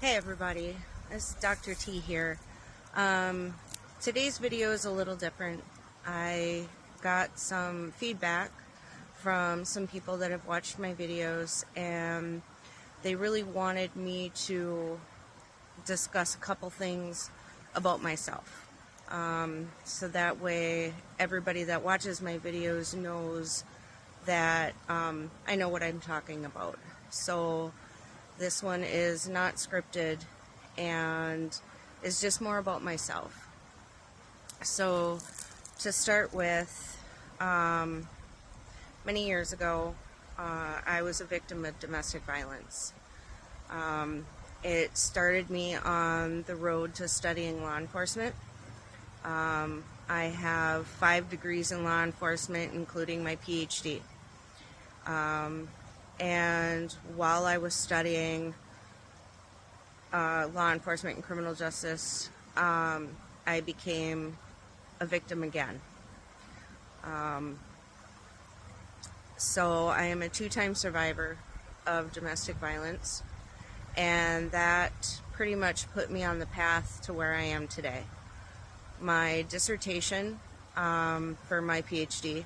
Hey everybody, this is Dr. T here. Today's video is a little different. I got some feedback from some people that have watched my videos, and they really wanted me to discuss a couple things about myself. So that way everybody that watches my videos knows that I know what I'm talking about. So this one is not scripted and is just more about myself. So, to start with, many years ago, I was a victim of domestic violence. It started me on the road to studying law enforcement. I have 5 degrees in law enforcement, including my PhD. And while I was studying law enforcement and criminal justice, I became a victim again. So I am a 2-time survivor of domestic violence, and that pretty much put me on the path to where I am today. My dissertation for my PhD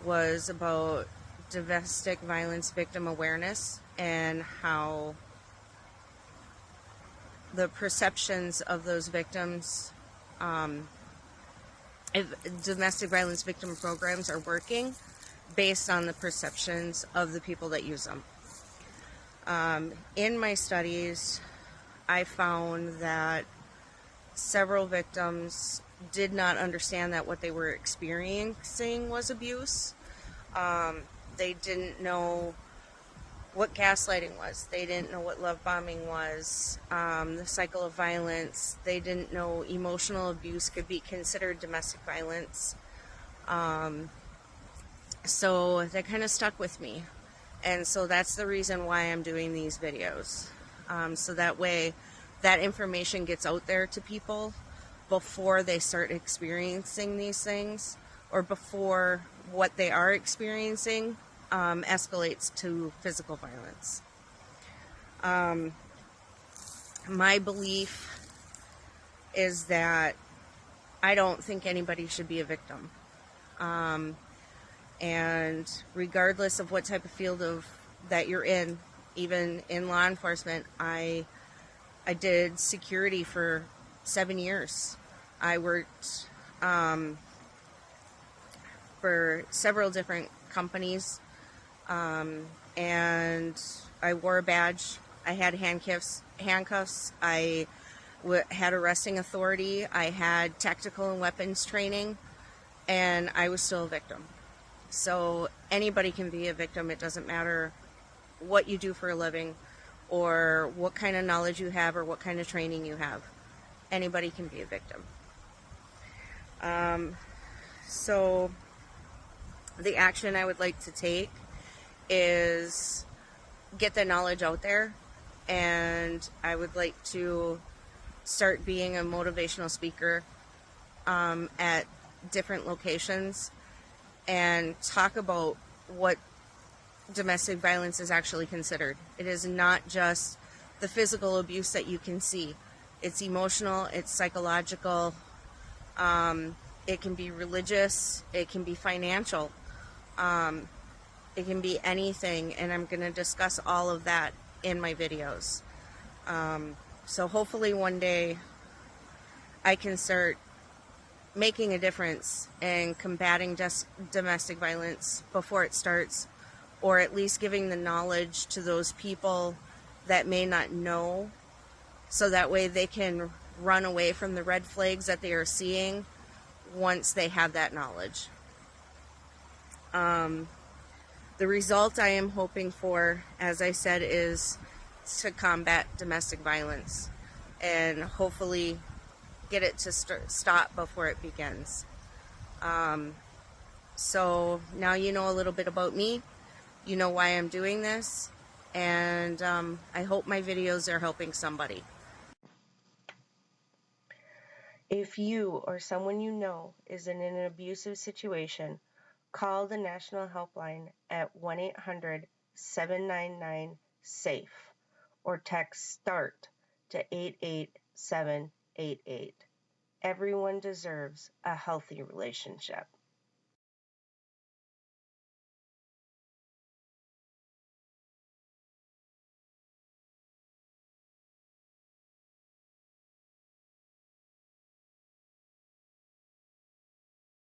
was about domestic violence victim awareness and how the perceptions of those victims, if domestic violence victim programs are working based on the perceptions of the people that use them. In my studies, I found that several victims did not understand that what they were experiencing was abuse. They didn't know what gaslighting was. They didn't know what love bombing was, the cycle of violence. They didn't know emotional abuse could be considered domestic violence. So that kind of stuck with me. And so that's the reason why I'm doing these videos. So that way that information gets out there to people before they start experiencing these things, or before what they are experiencing escalates to physical violence. My belief is that I don't think anybody should be a victim. And regardless of what type of field that you're in, even in law enforcement, I did security for 7 years. I worked for several different companies, and I wore a badge. I had handcuffs. I had arresting authority. I had tactical and weapons training, and I was still a victim. So anybody can be a victim. It doesn't matter what you do for a living or what kind of knowledge you have or what kind of training you have. Anybody can be a victim. So the action I would like to take is get the knowledge out there, and I would like to start being a motivational speaker at different locations and talk about what domestic violence is actually considered. It is not just the physical abuse that you can see. It's emotional, it's psychological, it can be religious, it can be financial, it can be anything, and I'm going to discuss all of that in my videos. So hopefully one day I can start making a difference in combating domestic violence before it starts, or at least giving the knowledge to those people that may not know, so that way they can run away from the red flags that they are seeing once they have that knowledge. The result I am hoping for, as I said, is to combat domestic violence and hopefully get it to stop before it begins. So now you know a little bit about me. You know why I'm doing this, and I hope my videos are helping somebody. If you or someone you know is in an abusive situation, call the National Helpline at 1-800-799-SAFE or text START to 88788. Everyone deserves a healthy relationship.